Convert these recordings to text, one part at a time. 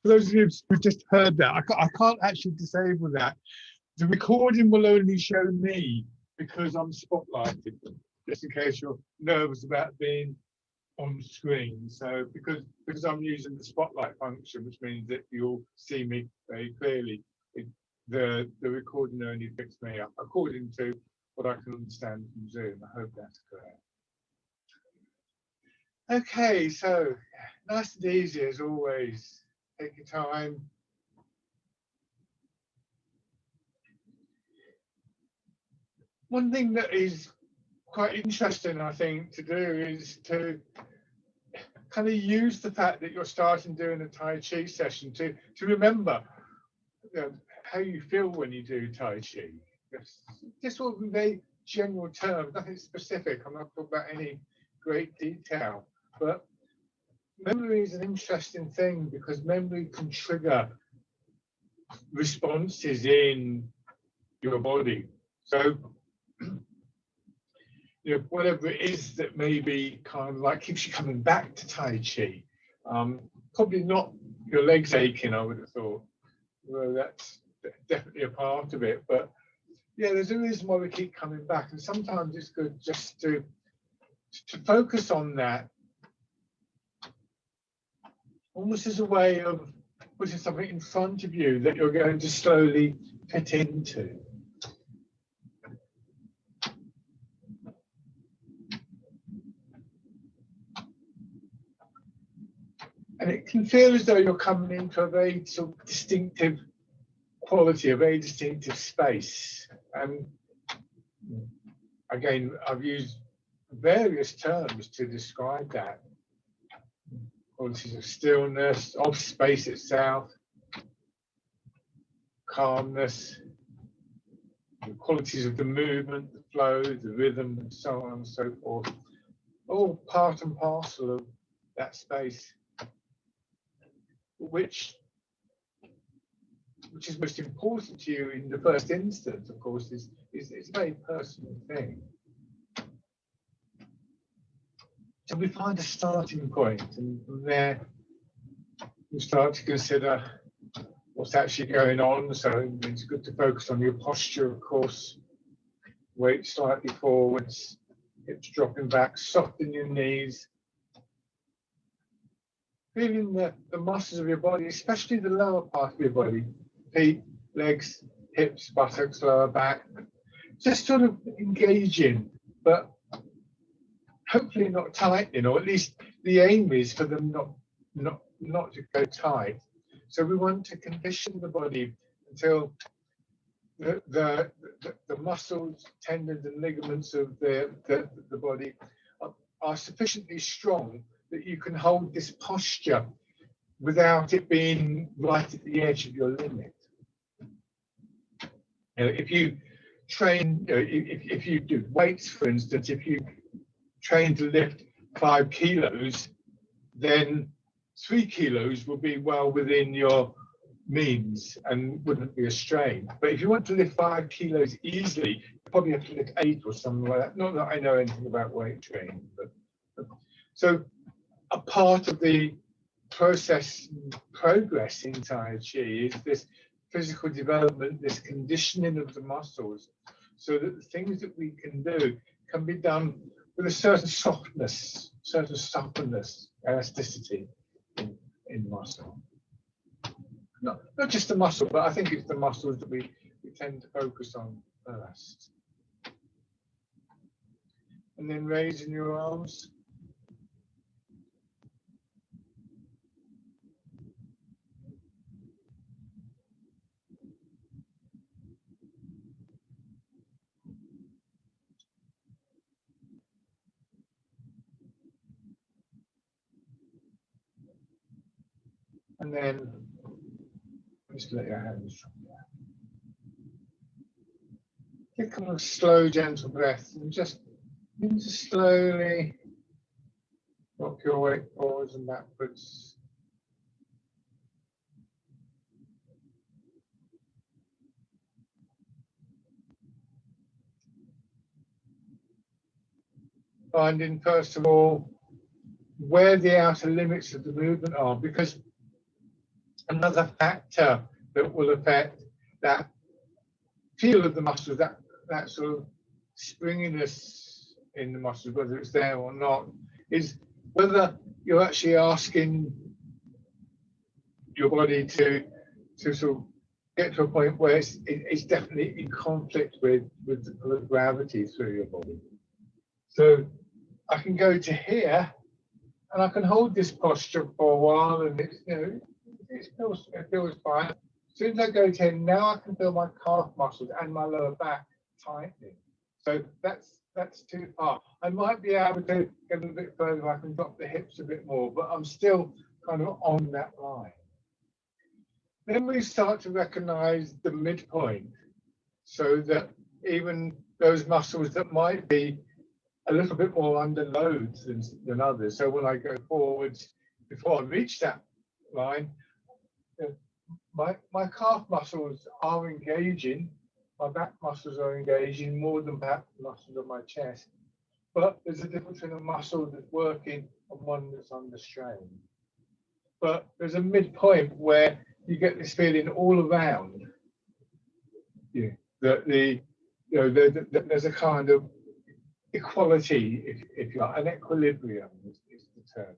for those of you who just heard that, I can't actually disable that. The recording will only show me because I'm spotlighted, just in case you're nervous about being on screen. So because I'm using the spotlight function, which means that you'll see me very clearly, the recording only picks me up according to what I can understand from Zoom. I hope that's clear. Okay, so nice and easy as always. Take your time. One thing that is quite interesting, I think, to do is to kind of use the fact that you're starting doing a Tai Chi session to remember, you know, how you feel when you do Tai Chi. Just sort of very general terms, nothing specific. I'm not talking about any great detail, but memory is an interesting thing because memory can trigger responses in your body. So, you know, whatever it is that maybe kind of like keeps you coming back to Tai Chi, probably not your legs aching, I would have thought. Well, that's definitely a part of it, but yeah, there's a reason why we keep coming back, and sometimes it's good just to focus on that, almost as a way of putting something in front of you that you're going to slowly fit into. And it can feel as though you're coming into a very sort of distinctive quality, a very distinctive space. And again, I've used various terms to describe that. Qualities of stillness, of space itself, calmness, the qualities of the movement, the flow, the rhythm, and so on and so forth. All part and parcel of that space, which is most important to you in the first instance, of course, is a very personal thing. So we find a starting point, and from there we start to consider what's actually going on. So it's good to focus on your posture, of course. Weight slightly forwards, hips dropping back, soften your knees. Feeling the muscles of your body, especially the lower part of your body, feet, legs, hips, buttocks, lower back. Just sort of engaging, but hopefully not tightening, or at least the aim is for them not to go tight. So we want to condition the body until the muscles, tendons, and ligaments of the body are sufficiently strong that you can hold this posture without it being right at the edge of your limit. You know, if you train, you know, if you do weights, for instance, if you train to lift 5 kilos, then 3 kilos will be well within your means and wouldn't be a strain. But if you want to lift 5 kilos easily, you probably have to lift 8 or something like that. Not that I know anything about weight training, but so a part of the progress in Tai Chi is this physical development, this conditioning of the muscles, so that the things that we can do can be done with a certain softness, certain suppleness, elasticity in muscle. Not just the muscle, but I think it's the muscles that we tend to focus on first. And then raising your arms. And then just let your hands drop down. Take a slow, gentle breath and just slowly rock your weight forwards and backwards. Finding, first of all, where the outer limits of the movement are, because Another factor that will affect that feel of the muscles, that sort of springiness in the muscles, whether it's there or not, is whether you're actually asking your body to sort of get to a point where it's definitely in conflict with the gravity through your body. So I can go to here and I can hold this posture for a while, and it's, you know, it feels fine. As soon as I go to here, now I can feel my calf muscles and my lower back tightening. So that's too far. I might be able to get a bit further. I can drop the hips a bit more, but I'm still kind of on that line. Then we start to recognize the midpoint, so that even those muscles that might be a little bit more under load than others. So when I go forwards, before I reach that line, my calf muscles are engaging, my back muscles are engaging more than perhaps the muscles of my chest. But there's a difference between a muscle that's working and one that's under strain. But there's a midpoint where you get this feeling all around. Yeah, that there's a kind of equality, if you like, an equilibrium is the term.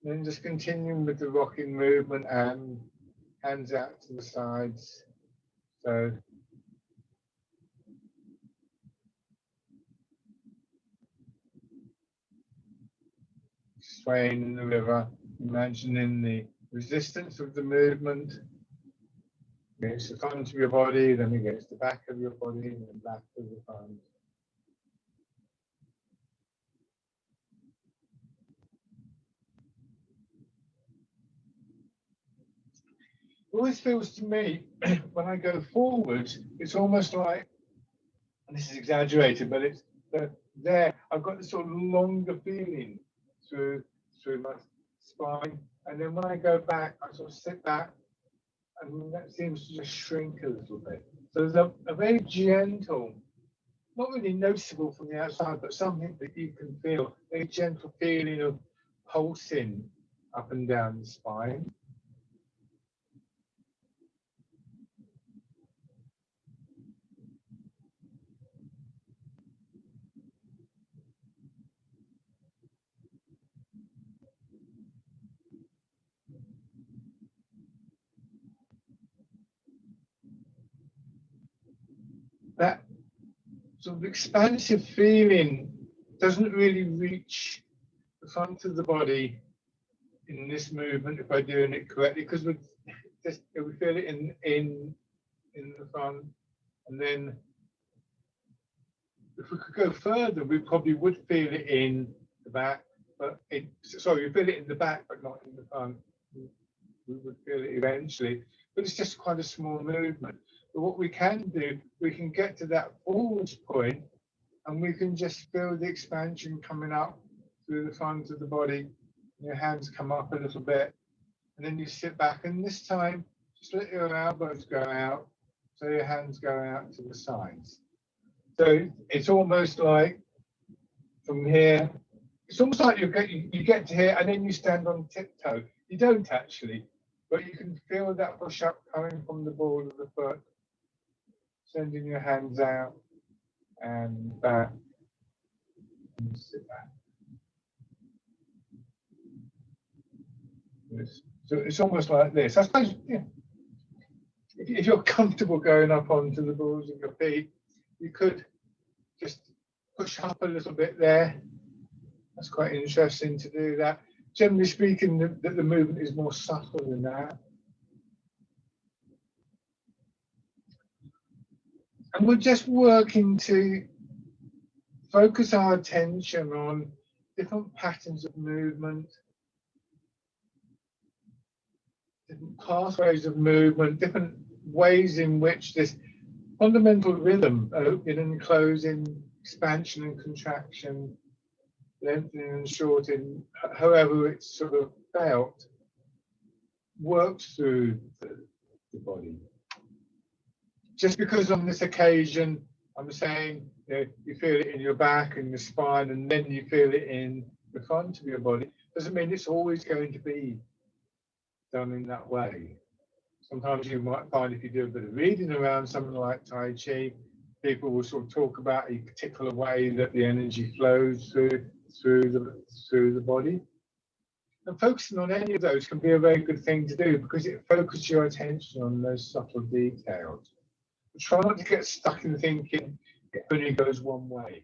Then just continuing with the rocking movement and hands out to the sides. So swaying in the river, imagining the resistance of the movement against the front of your body, then against the back of your body, and then back of the front. It always feels to me, when I go forward, it's almost like, and this is exaggerated, but it's there. I've got this sort of longer feeling through my spine, and then when I go back, I sort of sit back, and that seems to just shrink a little bit. So there's a very gentle, not really noticeable from the outside, but something that you can feel, a gentle feeling of pulsing up and down the spine. That sort of expansive feeling doesn't really reach the front of the body in this movement if I'm doing it correctly, because we feel it in the front, and then if we could go further, we probably would feel it in the back, but we feel it in the back, but not in the front. We would feel it eventually, but it's just quite a small movement. But what we can do, we can get to that forwards point, and we can just feel the expansion coming up through the front of the body. Your hands come up a little bit, and then you sit back, and this time just let your elbows go out, so your hands go out to the sides. So it's almost like from here, it's almost like you get to here and then you stand on tiptoe. You don't actually, but you can feel that push up coming from the ball of the foot, sending your hands out and back, and sit back. So it's almost like this. I suppose, yeah, if you're comfortable going up onto the balls of your feet, you could just push up a little bit there. That's quite interesting to do that. Generally speaking, the movement is more subtle than that. And we're just working to focus our attention on different patterns of movement, different pathways of movement, different ways in which this fundamental rhythm, opening and closing, expansion and contraction, lengthening and shortening, however it's sort of felt, works through the body. Just because on this occasion I'm saying, you feel it in your back and your spine, and then you feel it in the front of your body, Doesn't mean it's always going to be done in that way. Sometimes you might find if you do a bit of reading around something like Tai Chi, people will sort of talk about a particular way that the energy flows through the body. And focusing on any of those can be a very good thing to do because it focuses your attention on those subtle details. But try not to get stuck in thinking it only goes one way.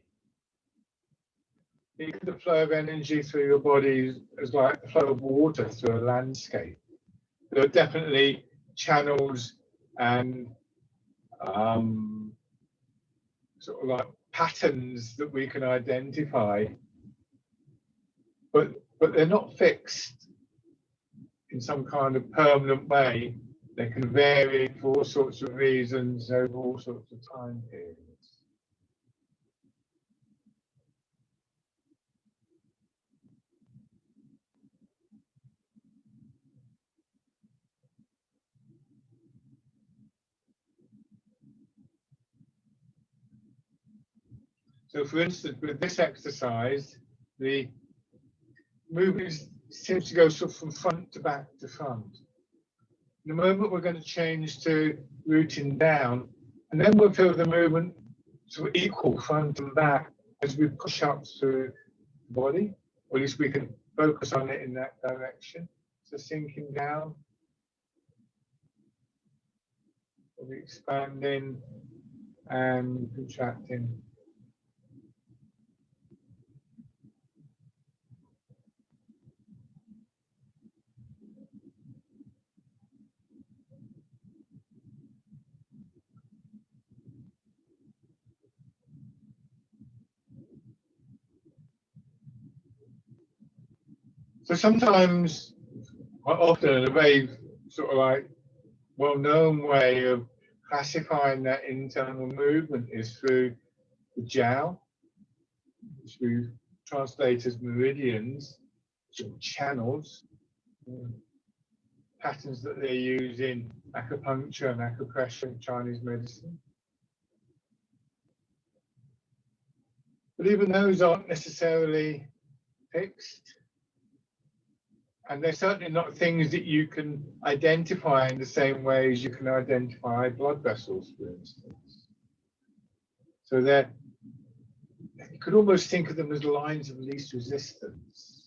Think of the flow of energy through your body as like the flow of water through a landscape. There are definitely channels and sort of like patterns that we can identify, but they're not fixed in some kind of permanent way. They can vary for all sorts of reasons over all sorts of time periods. So for instance, with this exercise, the movement seems to go sort of from front to back to front. In a moment, we're going to change to rooting down, and then we'll feel the movement sort of equal front and back as we push up through the body, or at least we can focus on it in that direction. So sinking down, we'll be expanding and contracting. So sometimes, quite often, a very sort of like well-known way of classifying that internal movement is through the jiao, which we translate as meridians, sort of channels, patterns that they use in acupuncture and acupressure in Chinese medicine. But even those aren't necessarily fixed. And they're certainly not things that you can identify in the same way as you can identify blood vessels, for instance. So you could almost think of them as lines of least resistance.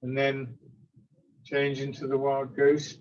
And then change into the wild goose.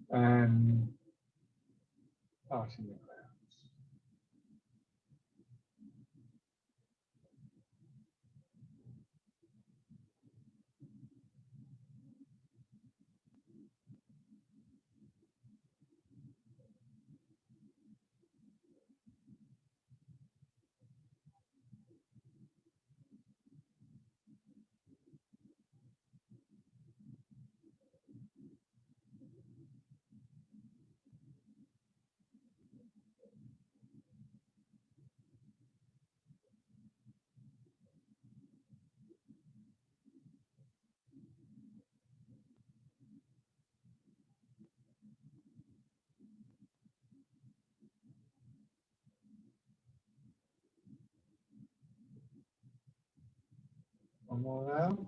And parting the clouds. One more round.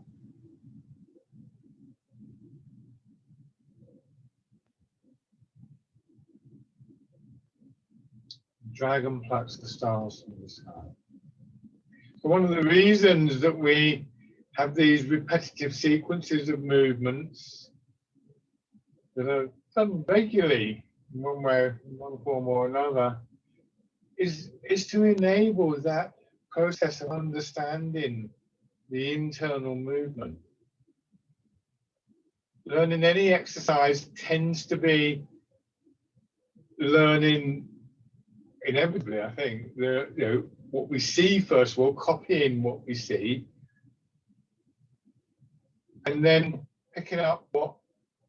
dragon plucks the stars from the sky. So one of the reasons that we have these repetitive sequences of movements that are done regularly in one way, one form or another, is to enable that process of understanding the internal movement. Learning any exercise tends to be learning inevitably, I think, what we see first of all, copying what we see, and then picking up what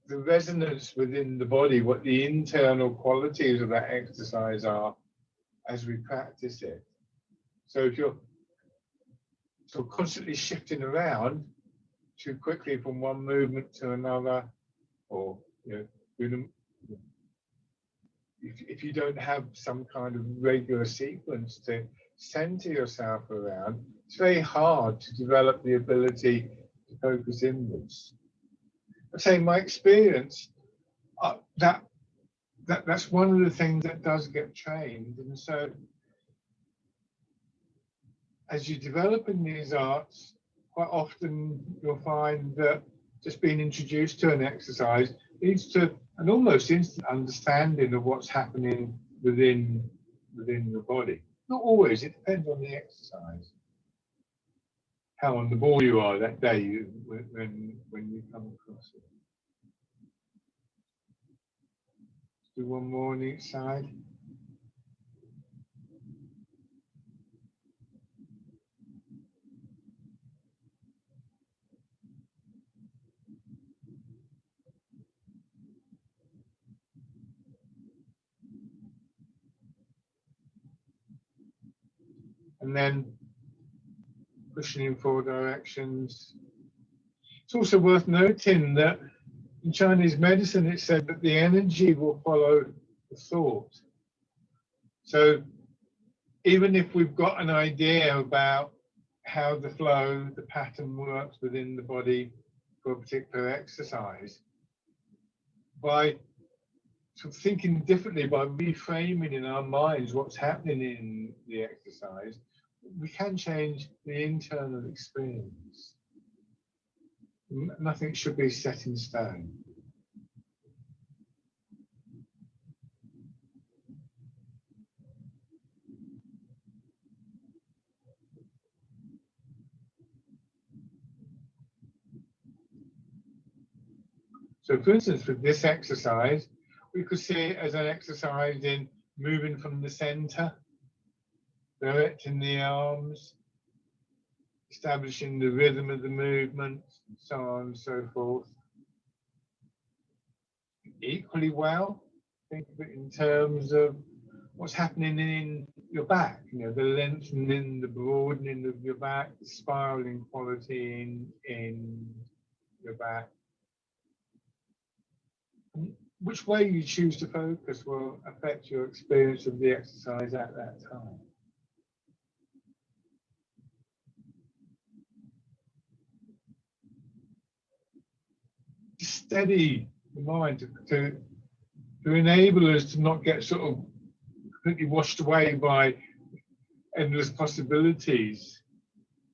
the resonance within the body, what the internal qualities of that exercise are as we practice it. So if you're sort of constantly shifting around too quickly from one movement to another, or if you don't have some kind of regular sequence to center yourself around, it's very hard to develop the ability to focus inwards. I'd say in my experience, that's one of the things that does get trained. And so as you develop in these arts, quite often you'll find that just being introduced to an exercise leads to an almost instant understanding of what's happening within the body. Not always, it depends on the exercise. How on the ball you are that day when you come across it. Do one more on each side. And then pushing in 4 directions. It's also worth noting that in Chinese medicine, it's said that the energy will follow the thought. So even if we've got an idea about how the flow, the pattern works within the body for a particular exercise, by sort of thinking differently, by reframing in our minds what's happening in the exercise, we can change the internal experience. Nothing should be set in stone. So for instance, with this exercise, we could see it as an exercise in moving from the center, directing the arms, establishing the rhythm of the movement, so on and so forth. Equally well, think of it in terms of what's happening in your back, the lengthening, the broadening of your back, the spiraling quality in your back. Which way you choose to focus will affect your experience of the exercise at that time. Steady the mind to enable us to not get sort of completely washed away by endless possibilities.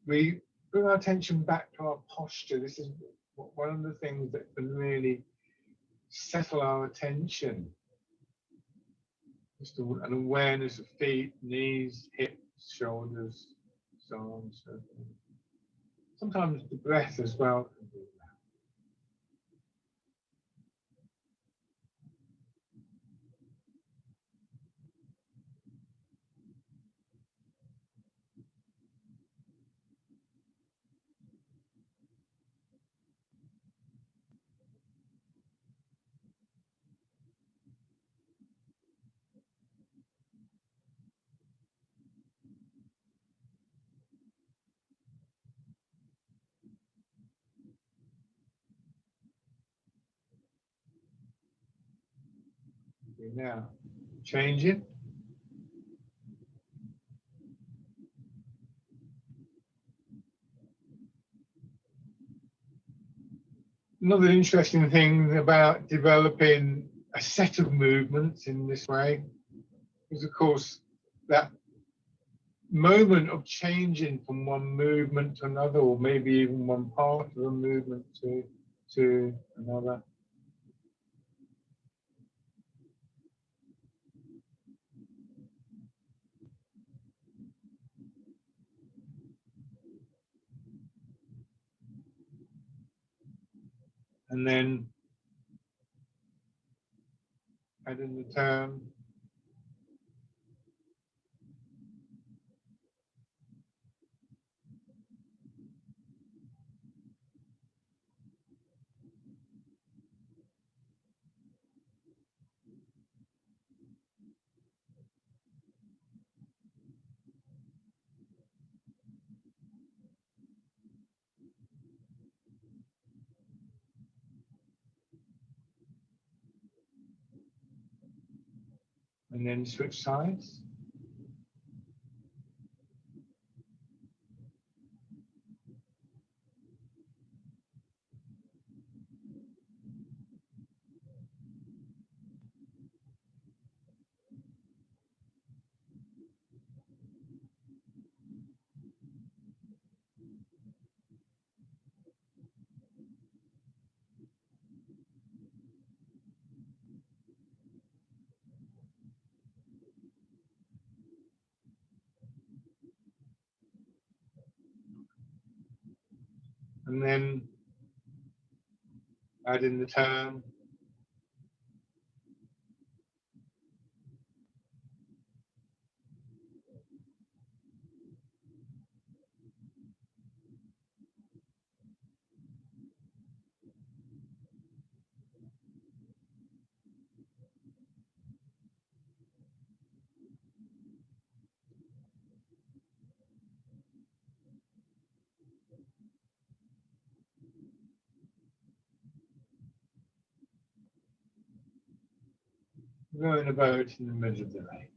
We bring our attention back to our posture. This is one of the things that can really settle our attention. Just an awareness of feet, knees, hips, shoulders, so on and so forth. Sometimes the breath as well can do that. Now, change it. Another interesting thing about developing a set of movements in this way is, of course, that moment of changing from one movement to another, or maybe even one part of a movement to another. And then add in the term. And then switch sides. And then add in the term. Rowing a boat in the middle of the lake.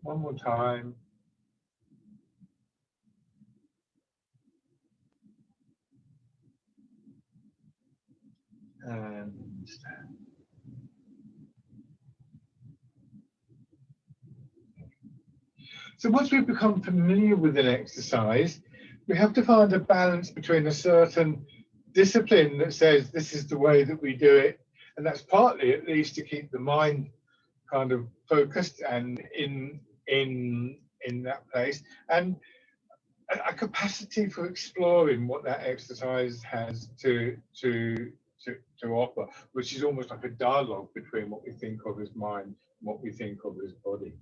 One more time. And stand. So once we've become familiar with an exercise, we have to find a balance between a certain discipline that says this is the way that we do it, and that's partly at least to keep the mind kind of focused and in that place, and a capacity for exploring what that exercise has to offer, which is almost like a dialogue between what we think of as mind and what we think of as body.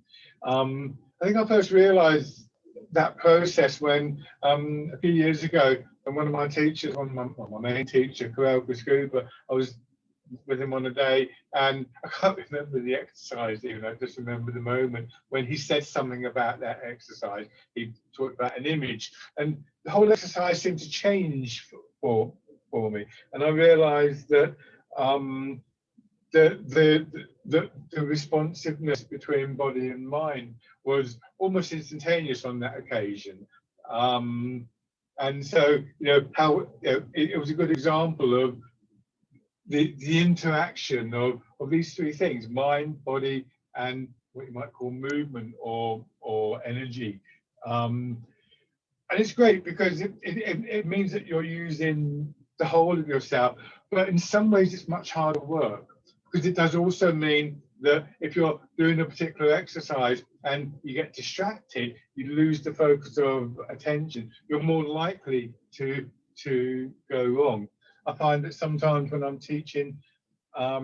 I think I first realized that process when a few years ago, when one of my teachers, my main teacher, Karel Biscuba, I was with him on a day, and I can't remember the exercise even, I just remember the moment when he said something about that exercise. He talked about an image, and the whole exercise seemed to change for me, and I realized that the responsiveness between body and mind was almost instantaneous on that occasion. And so, how it was a good example of the interaction of these three things: mind, body, and what you might call movement or energy. And it's great because it means that you're using the whole of yourself, but in some ways it's much harder work, because it does also mean that if you're doing a particular exercise and you get distracted, you lose the focus of attention, you're more likely to go wrong. I find that sometimes when I'm teaching, I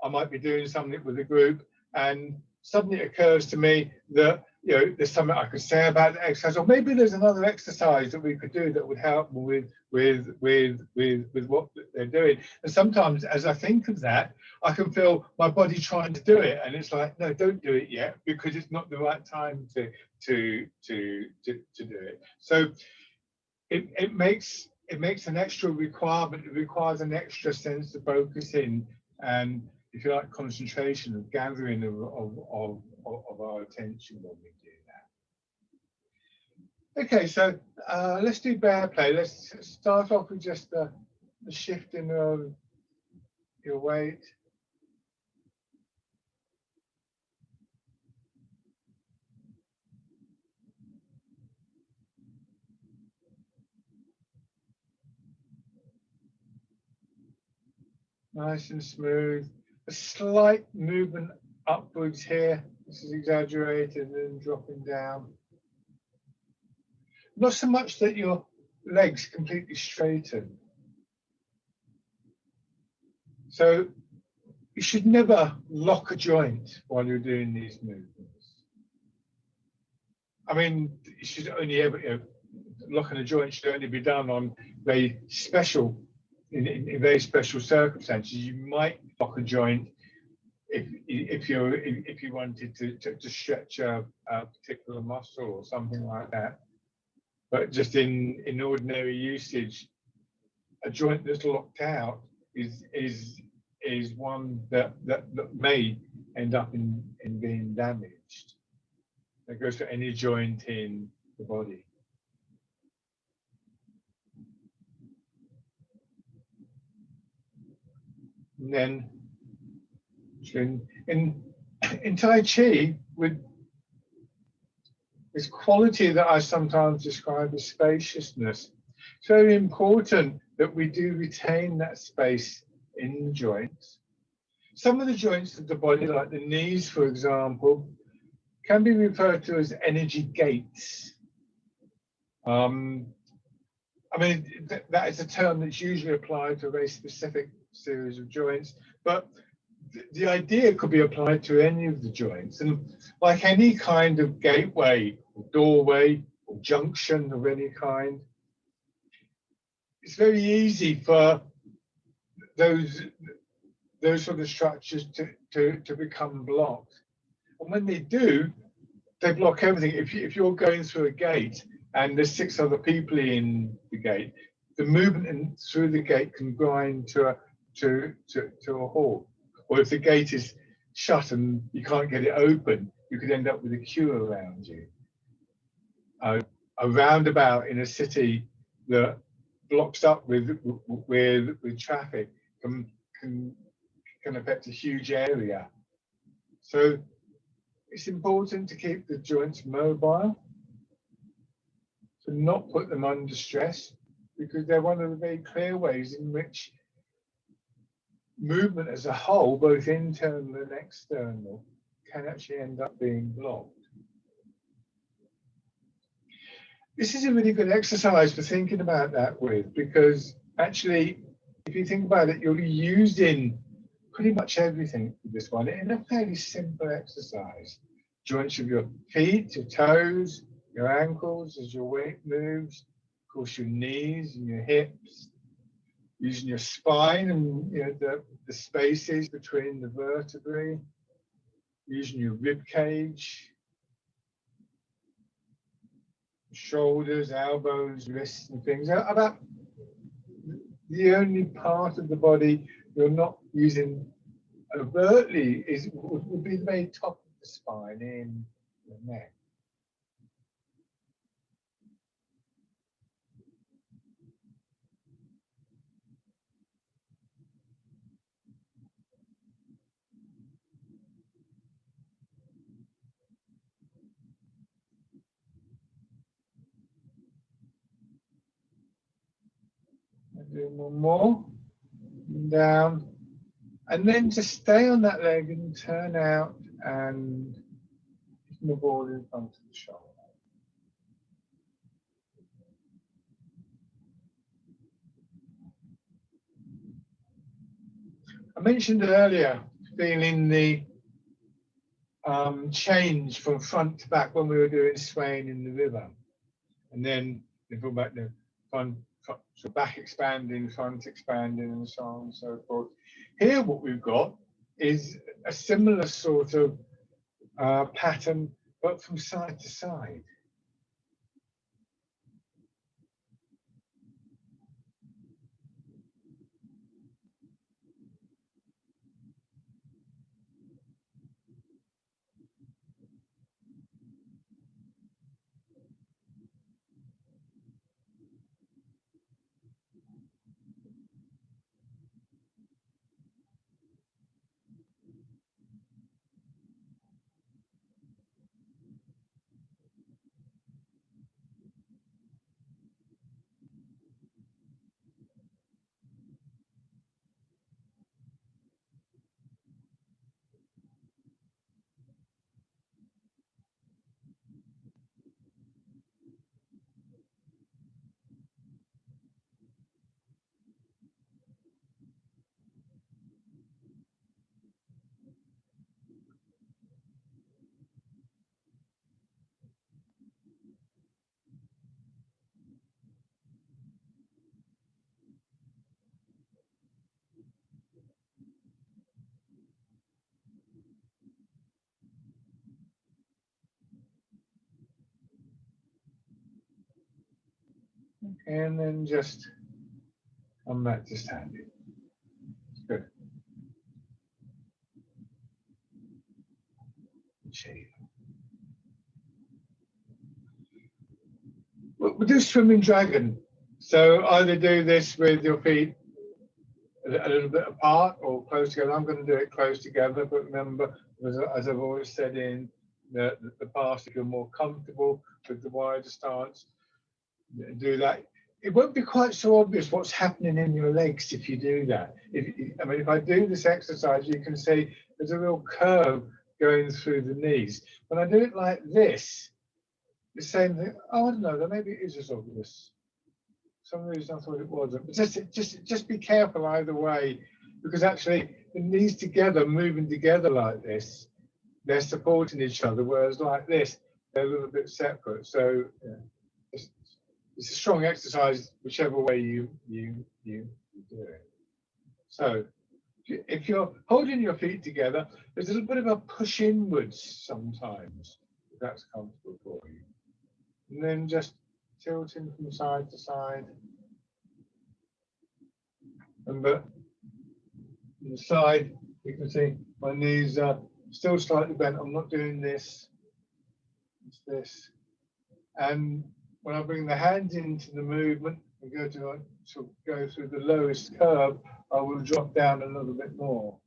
might be doing something with a group, and suddenly it occurs to me that there's something I could say about the exercise, or maybe there's another exercise that we could do that would help with what they're doing. And sometimes, as I think of that, I can feel my body trying to do it, and it's like, no, don't do it yet, because it's not the right time to do it. So it makes an extra requirement. It requires an extra sense of focusing and, if you like, concentration, of gathering of our attention when we do that. Okay, so let's do bear play. Let's start off with just the shifting of your weight. Nice and smooth. A slight movement upwards here. This is exaggerated, and then dropping down. Not so much that your legs completely straighten. So you should never lock a joint while you're doing these movements. I mean, you should only ever, locking a joint should only be done on very special, in very special circumstances. You might lock a joint if you wanted to stretch a particular muscle or something like that. But just in ordinary usage, a joint that's locked out is one that may end up in being damaged. That goes for any joint in the body. And then in Tai Chi, with this quality that I sometimes describe as spaciousness, it's very important that we do retain that space in the joints. Some of the joints of the body, like the knees, for example, can be referred to as energy gates. I mean, that is a term that's usually applied to a very specific series of joints, but the idea could be applied to any of the joints. And like any kind of gateway or doorway or junction of any kind, it's very easy for those sort of structures to become blocked. And when they do, they block everything. If you're going through a gate and there's 6 other people in the gate, the movement through the gate can grind to a halt. Or if the gate is shut and you can't get it open, you could end up with a queue around you. A roundabout in a city that blocks up with traffic can affect a huge area. So it's important to keep the joints mobile, to not put them under stress, because they're one of the very clear ways in which movement as a whole, both internal and external, can actually end up being blocked. This is a really good exercise for thinking about that with, because actually, if you think about it, you're using pretty much everything with this one in a fairly simple exercise. Joints of your feet, your toes, your ankles as your weight moves, of course your knees and your hips, using your spine and the spaces between the vertebrae, using your rib cage, shoulders, elbows, wrists and things. About the only part of the body you're not using overtly would be the very top of the spine in the neck. Do one more, down, and then just stay on that leg and turn out and the ball in front of the shoulder. I mentioned earlier feeling the change from front to back when we were doing swaying in the river. And then they talk about the so back expanding, front expanding, and so on and so forth. Here, what we've got is a similar sort of pattern, but from side to side. And then just come back to standing. Good. Shave. We'll do swimming dragon. So either do this with your feet a little bit apart or close together. I'm going to do it close together, but remember, as I've always said in the past, if you're more comfortable with the wider stance, do that. It won't be quite so obvious what's happening in your legs if you do that. If I do this exercise, you can see there's a real curve going through the knees. When I do it like this, the same thing. Oh, I don't know. Maybe it is as obvious. For some reason I thought it wasn't. But just be careful either way, because actually the knees together, moving together like this, they're supporting each other. Whereas like this, they're a little bit separate. So yeah, it's a strong exercise, whichever way you do it. So if you're holding your feet together, there's a little bit of a push inwards sometimes, if that's comfortable for you. And then just tilting from side to side. Remember, on the side, you can see my knees are still slightly bent. I'm not doing this. It's this. And when I bring the hands into the movement and go through the lowest curve, I will drop down a little bit more.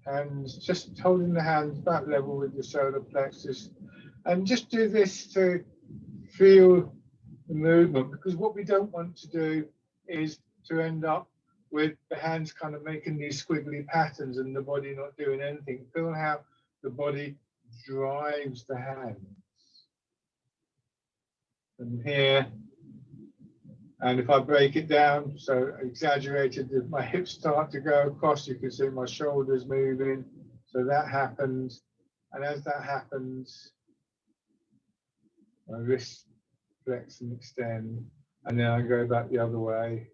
And just holding the hands back level with the solar plexus, and just do this to feel the movement, because what we don't want to do is to end up with the hands kind of making these squiggly patterns and the body not doing anything. Feel how the body drives the hands. And here, and if I break it down, so exaggerated, if my hips start to go across, you can see my shoulders moving. So that happens. And as that happens, my wrists flex and extend. And then I go back the other way.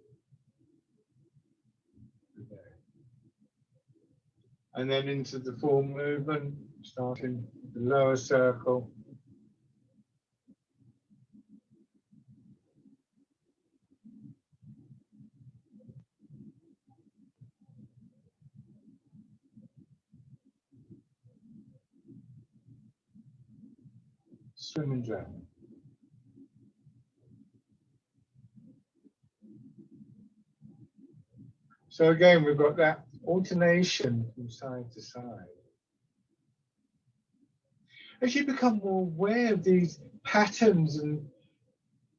And then into the full movement, starting the lower circle. Swimming dragon. So again, we've got that alternation from side to side. As you become more aware of these patterns and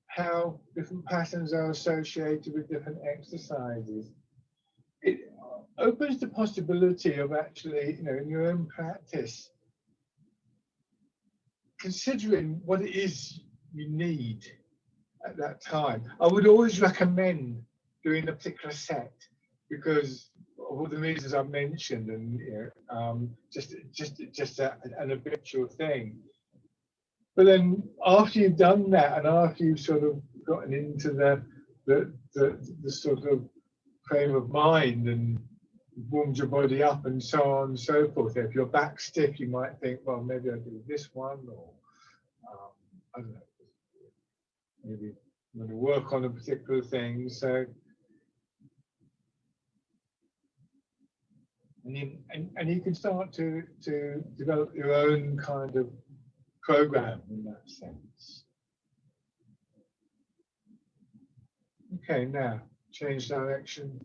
how different patterns are associated with different exercises, it opens the possibility of actually, in your own practice, considering what it is you need at that time. I would always recommend doing a particular set. because of all the reasons I've mentioned, and just an habitual thing. But then after you've done that, and after you've sort of gotten into the sort of frame of mind and warmed your body up and so on and so forth. If your back's stiff, you might think, well, maybe I'll do this one, or I don't know, maybe I'm going to work on a particular thing. So, and you can start to develop your own kind of program in that sense. Okay, now change direction.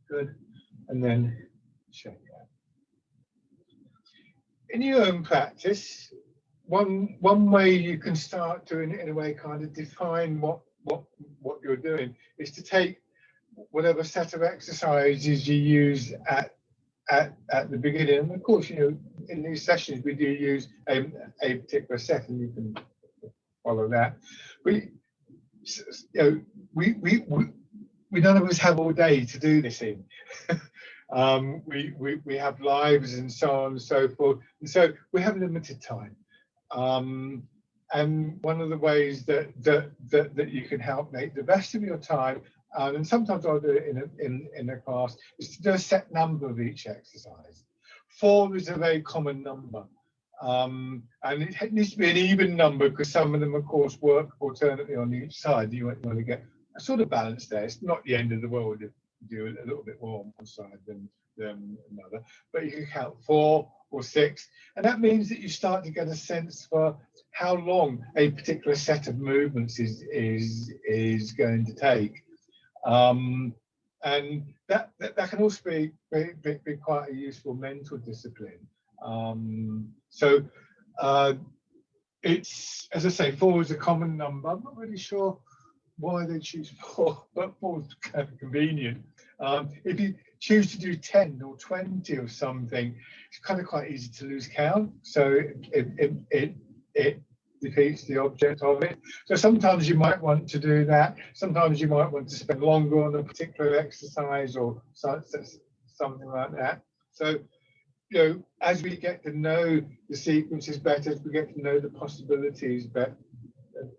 Good. And then check that. In your own practice, one way you can start to, in a way, kind of define what you're doing is to take whatever set of exercises you use at the beginning. And of course, in these sessions we do use a particular set, and you can follow that. We none of us have all day to do this in. We have lives and so on and so forth, and so we have limited time. And one of the ways that you can help make the best of your time, and sometimes I'll do it in a class, is to do a set number of each exercise. 4 is a very common number. And it needs to be an even number, because some of them, of course, work alternately on each side. You want to get a sort of balance there. It's not the end of the world if you do a little bit more on one side than another, but you can count 4 or 6, and that means that you start to get a sense for how long a particular set of movements is going to take. And that can also be quite a useful mental discipline. So it's, as I say, 4 is a common number. I'm not really sure why they choose 4, but 4 is kind of convenient. If you choose to do 10 or 20 or something, it's kind of quite easy to lose count. So it defeats the object of it. So sometimes you might want to do that. Sometimes you might want to spend longer on a particular exercise or something like that. So, as we get to know the sequences better, as we get to know the possibilities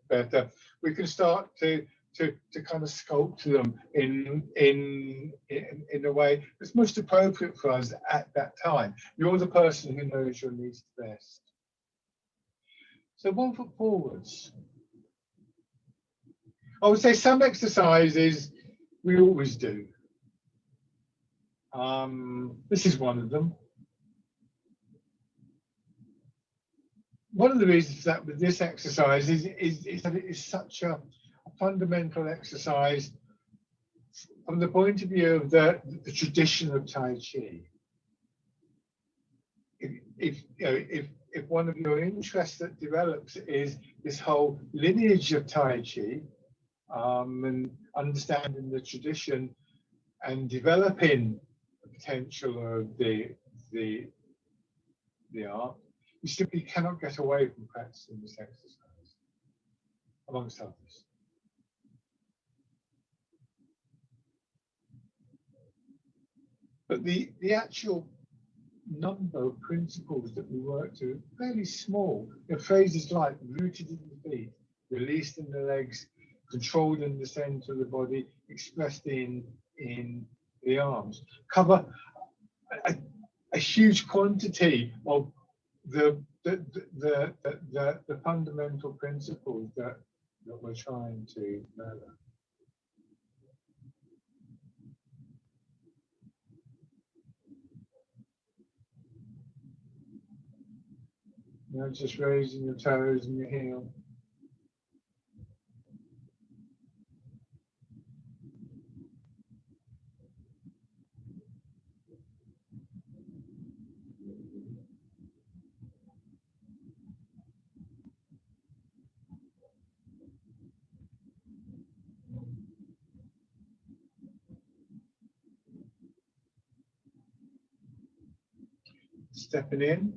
better, we can start to kind of sculpt them in a way that's most appropriate for us at that time. You're the person who knows your needs best. So 1 foot forwards. I would say some exercises we always do. This is one of them. One of the reasons that with this exercise is that it is such a fundamental exercise from the point of view of the tradition of Tai Chi. If one of your interests that develops is this whole lineage of Tai Chi, and understanding the tradition and developing the potential of the art, you simply cannot get away from practicing this exercise, amongst others. But the actual number of principles that we work to are fairly small. Phrases like rooted in the feet, released in the legs, controlled in the center of the body, expressed in the arms, cover a huge quantity of the fundamental principles that we're trying to develop. Now just raising your toes and your heel. Stepping in.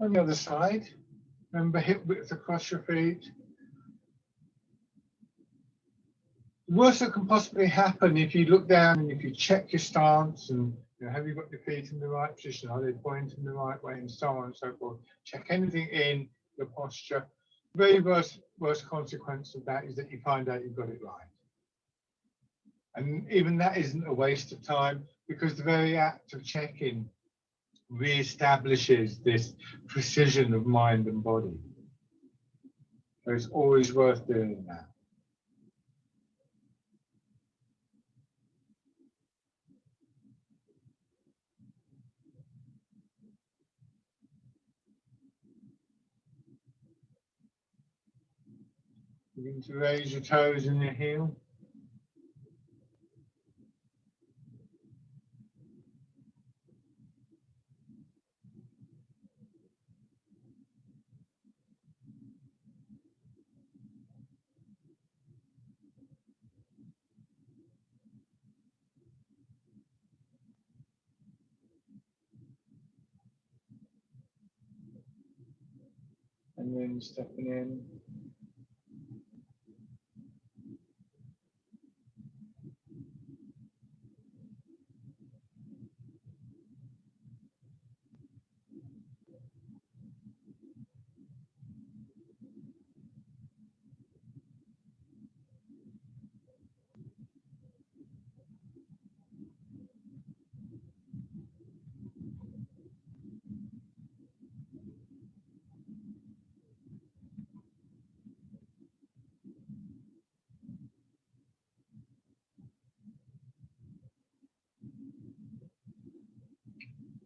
On the other side, remember hip width across your feet. The worst that can possibly happen if you look down and if you check your stance and have you got your feet in the right position, are they pointing the right way, and so on and so forth. Check anything in your posture. Very worst consequence of that is that you find out you've got it right. And even that isn't a waste of time, because the very act of checking reestablishes this precision of mind and body. So it's always worth doing that. Begin to raise your toes and your heel. And then stepping in.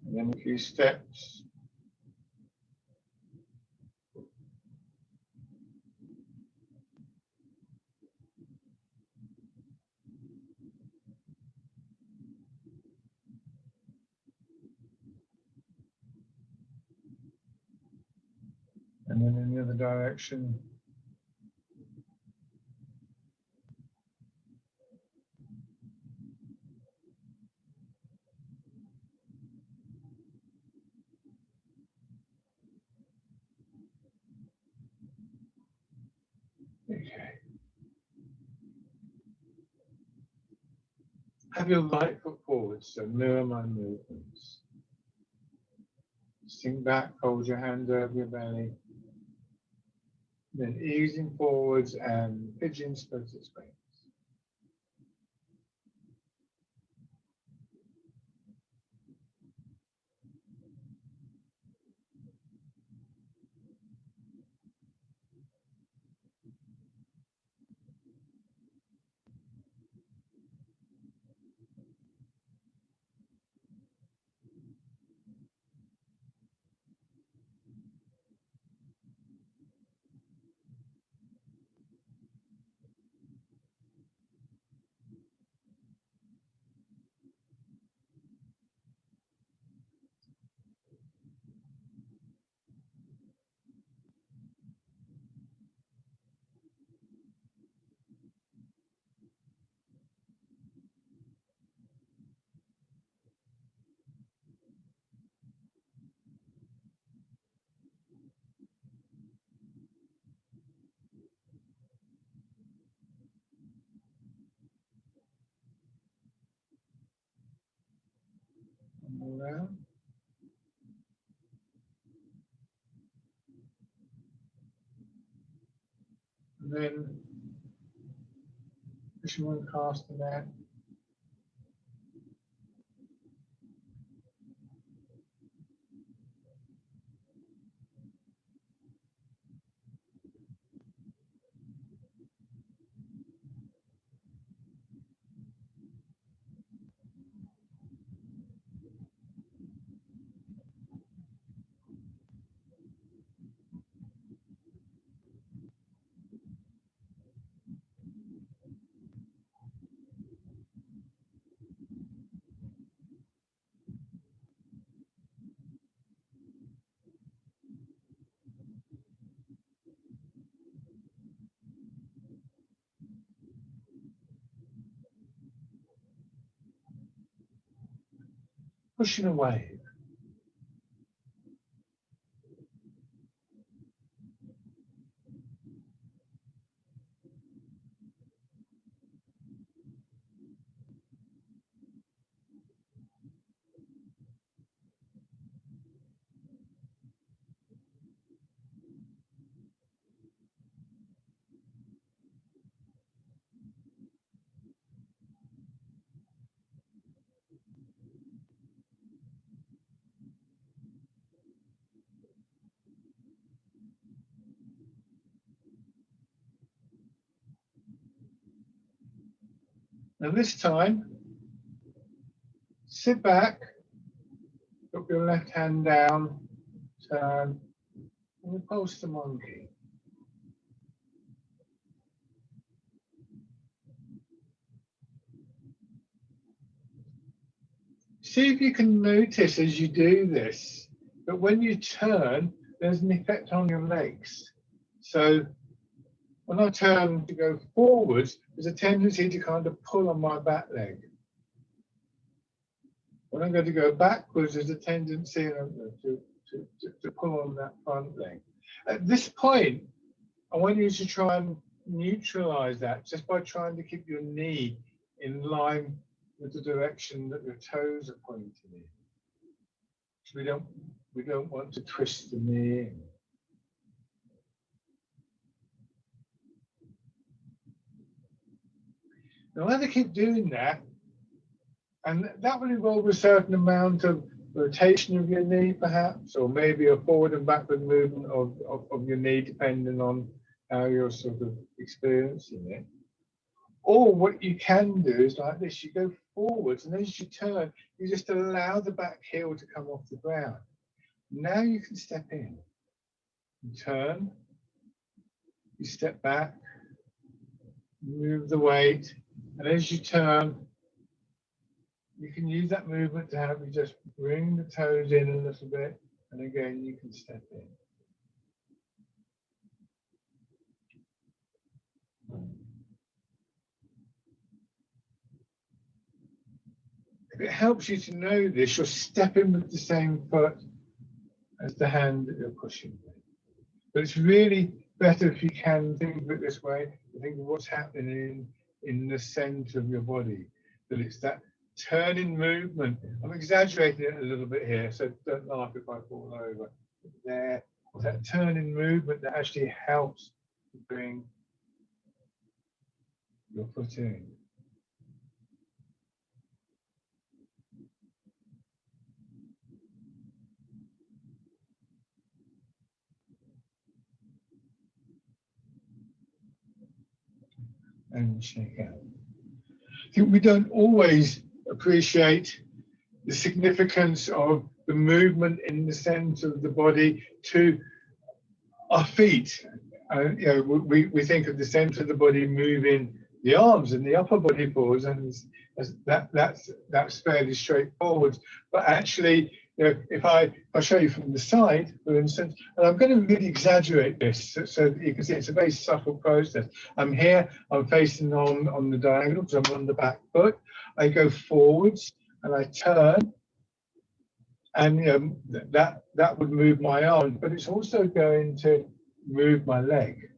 And then a few steps. And then in the other direction. Okay. Have your right foot forward, so mirror my movements. Sink back, hold your hand over your belly. Then easing forwards and pigeon split its wings. and then pushing one cast the net. Pushing away. And this time, sit back, put your left hand down, turn, and pulse the monkey. See if you can notice as you do this, that when you turn, there's an effect on your legs. So when I turn to go forwards, there's a tendency to kind of pull on my back leg. When I'm going to go backwards, there's a tendency to pull on that front leg. At this point, I want you to try and neutralize that just by trying to keep your knee in line with the direction that your toes are pointing in. So we don't want to twist the knee in. Now, either keep doing that, and that will involve a certain amount of rotation of your knee, perhaps, or maybe a forward and backward movement of your knee, depending on how you're sort of experiencing it. Or what you can do is like this: you go forwards, and as you turn, you just allow the back heel to come off the ground. Now you can step in, you turn, you step back, move the weight, and as you turn, you can use that movement to help you just bring the toes in a little bit, and again you can step in. If it helps you to know this, you're stepping with the same foot as the hand that you're pushing with. But it's really better if you can think of it this way, to think of what's happening in the center of your body, that it's that turning movement. I'm exaggerating it a little bit here, so don't laugh if I fall over. There, that turning movement that actually helps to bring your foot in. And shake out. I think we don't always appreciate the significance of the movement in the center of the body to our feet. You know, we think of the center of the body moving the arms and the upper body forwards, and that's fairly straightforward. But actually, you know, if I show you from the side, for instance, and I'm going to really exaggerate this so that you can see it's a very subtle process. I'm here, I'm facing on the diagonal because I'm on the back foot. I go forwards and I turn, and you know, that would move my arm, but it's also going to move my leg.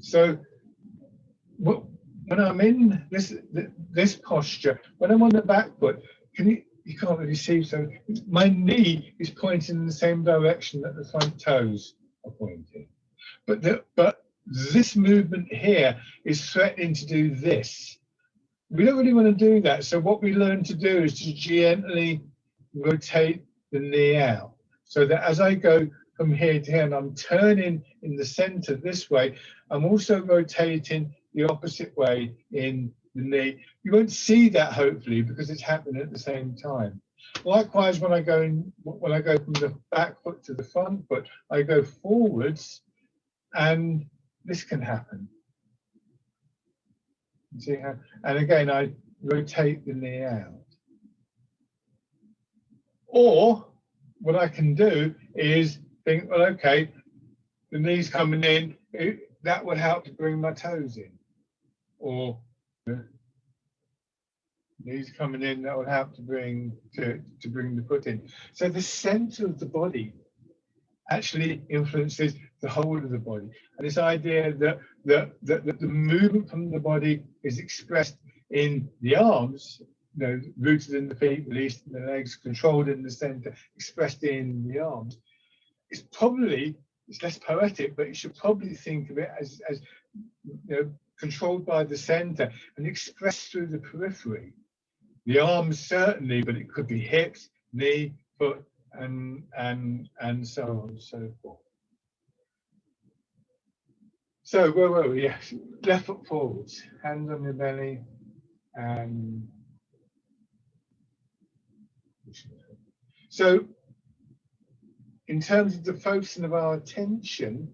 So when I'm in this posture, when I'm on the back foot, you can't really see, so my knee is pointing in the same direction that the front toes are are pointing. But this movement here is threatening to do this. We don't really want to do that. So what we learn to do is to gently rotate the knee out, so that as I go from here to here and I'm turning in the center this way, I'm also rotating the opposite way in the knee. You won't see that hopefully because it's happening at the same time. Likewise, when I go from the back foot to the front foot, I go forwards, and this can happen. You see how? And again, I rotate the knee out. Or what I can do is think, well, okay, the knee's coming in. That would help to bring my toes in. Or knees coming in, that would help to bring the foot in. So the center of the body actually influences the whole of the body. And this idea that the movement from the body is expressed in the arms, rooted in the feet, released in the legs, controlled in the center, expressed in the arms, it's less poetic, but you should probably think of it as controlled by the center and expressed through the periphery. The arms certainly, but it could be hips, knee, foot, and so on and so forth. So where were we? Yes, left foot forwards, hands on your belly, and so in terms of the focusing of our attention,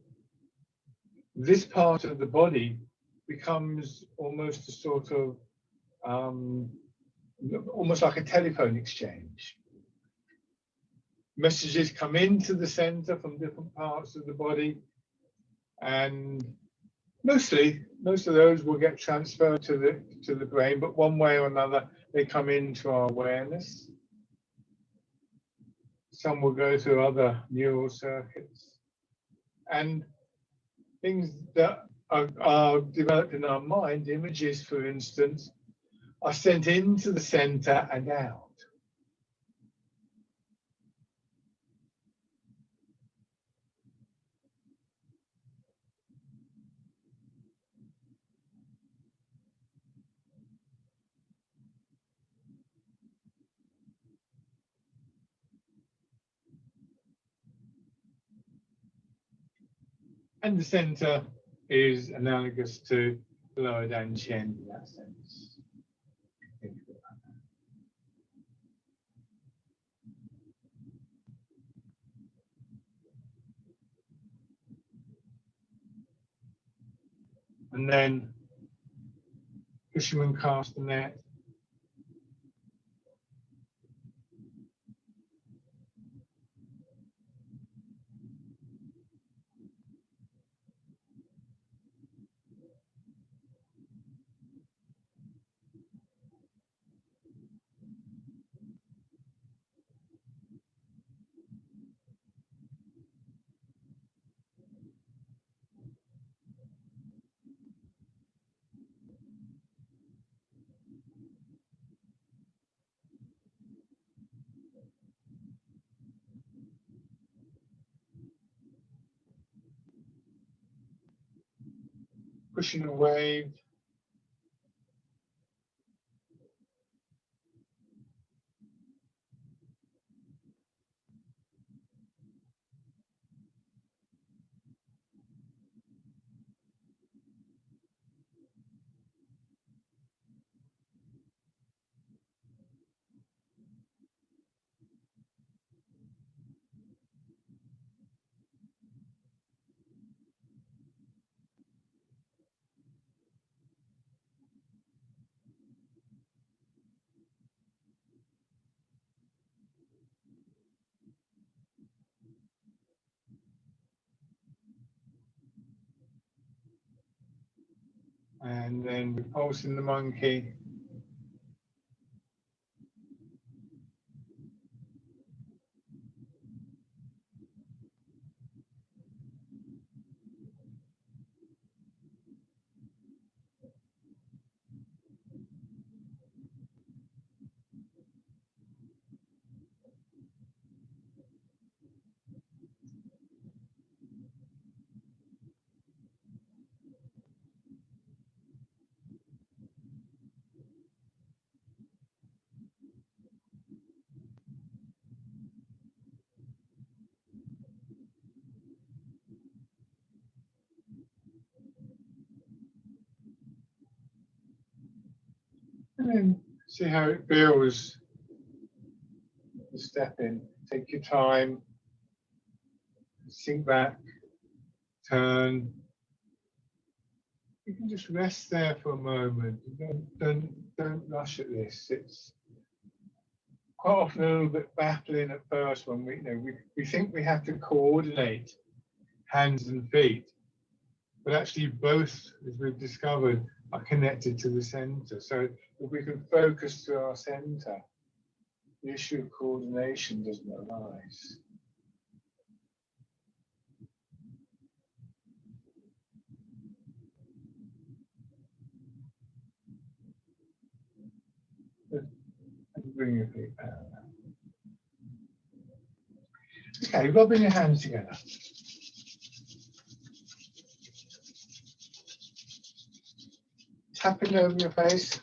this part of the body becomes almost a sort of almost like a telephone exchange. Messages come into the center from different parts of the body, and most of those will get transferred to the brain, but one way or another they come into our awareness. Some will go through other neural circuits, and things that are developed in our mind, images for instance, are sent into the center and out. And the center is analogous to the lower dantian in that sense. And then fisherman cast the net. Pushing a wave. And then repulsing the monkey. And then see how it feels. Step in, take your time, sink back, turn. You can just rest there for a moment. Don't rush at this. It's quite often a little bit baffling at first when we think we have to coordinate hands and feet, but actually both, as we've discovered, are connected to the center. So if we can focus to our center, the issue of coordination doesn't arise. Bring your feet down. Okay, rubbing your hands together. Tapping over your face.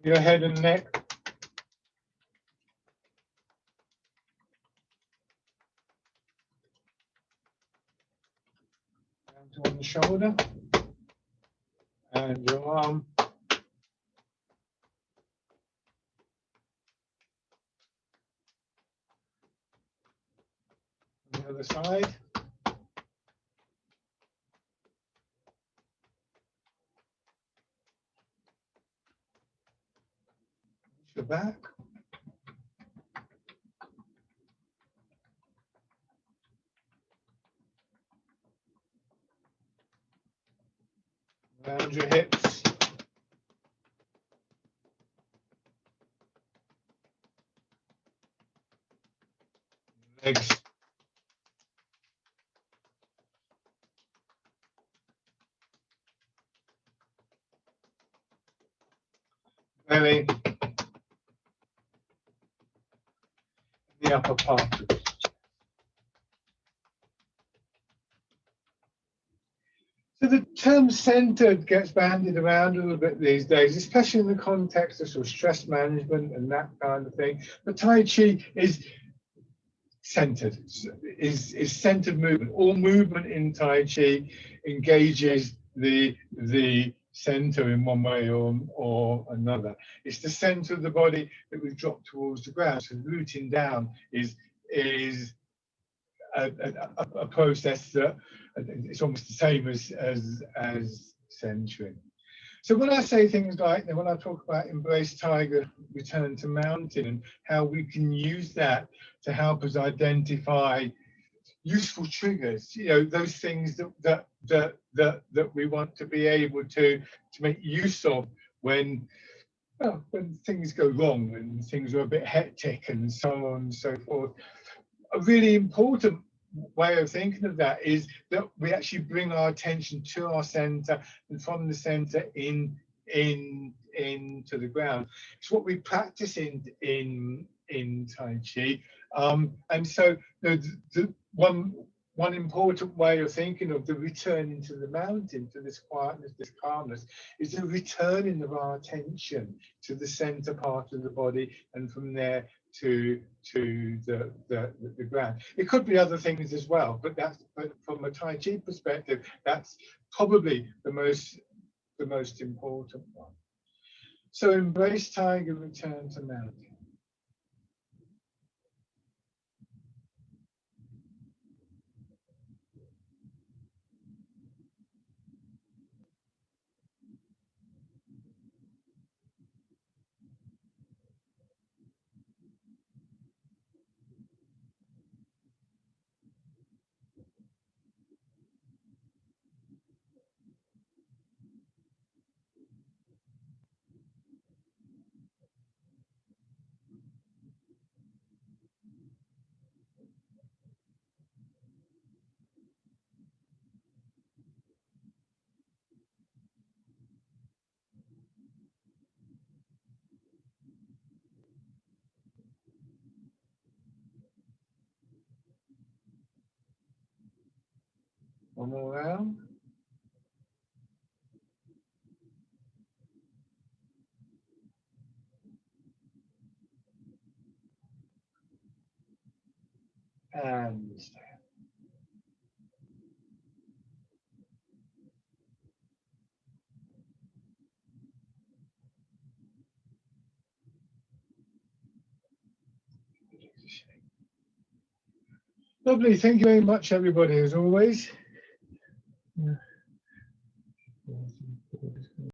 Your head and neck. Hands on the shoulder. And your arm. On the other side. Your back. Around your hips. Legs. Belly. The upper part. So the term centered gets bandied around a little bit these days, especially in the context of sort of stress management and that kind of thing. But Tai Chi is centered, is centered movement. All movement in Tai Chi engages the center in one way or another. It's the center of the body that we drop towards the ground. So rooting down is a process that it's almost the same as centering. So when I say things like, when I talk about embrace tiger, return to mountain, and how we can use that to help us identify useful triggers, those things that we want to be able to make use of when things go wrong and things are a bit hectic and so on and so forth. A really important way of thinking of that is that we actually bring our attention to our center and from the center into the ground. It's what we practice in Tai Chi, and so the one important way of thinking of the returning to the mountain, to this quietness, this calmness, is the returning of our attention to the center part of the body, and from there to the ground. It could be other things as well, but from a Tai Chi perspective, that's probably the most important one. So embrace tiger, return to mountain. One more round. And stay. Lovely. Thank you very much, everybody, as always. Yeah.